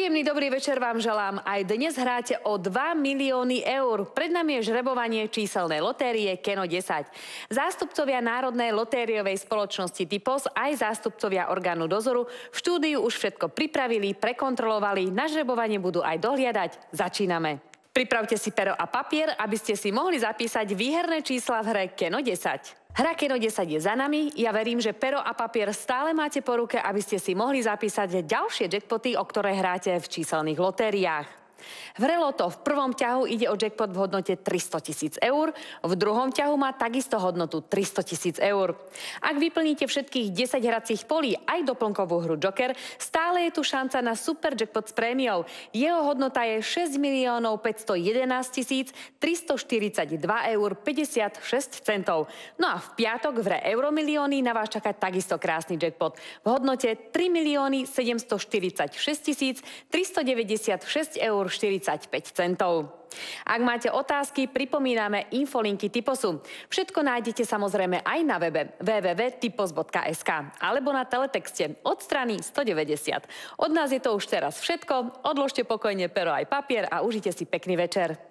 Príjemný dobrý večer vám želám. Aj dnes hráte o 2 milióny eur. Pred nami je žrebovanie číselnej lotérie Keno 10. Zástupcovia Národnej lotériovej spoločnosti Typos aj zástupcovia orgánu dozoru v štúdiu už všetko pripravili, prekontrolovali. Na žrebovanie budú aj dohliadať. Začíname. Pripravte si pero a papier, aby ste si mohli zapísať výherné čísla v hre Keno 10. Hra Keno 10 je za nami, ja verím, že pero a papier stále máte po ruke, aby ste si mohli zapísať ďalšie jackpoty, o ktoré hráte v číselných lotériách. V hre Loto v prvom ťahu ide o jackpot v hodnote 300 000 eur, v druhom ťahu má takisto hodnotu 300 000 eur. Ak vyplníte všetkých 10 hracích polí aj doplnkovú hru Joker, stále je tu šanca na super jackpot s prémiou. Jeho hodnota je 6 511 342 eur 56 centov. No a v piatok v hre Euromilióny na vás čaká takisto krásny jackpot v hodnote 3 746 396 eur 45 centov. Ak máte otázky, pripomíname infolinky Typosu. Všetko nájdete samozrejme aj na webe www.typos.sk alebo na teletexte od strany 190. Od nás je to už teraz všetko. Odložte pokojne pero aj papier a užite si pekný večer.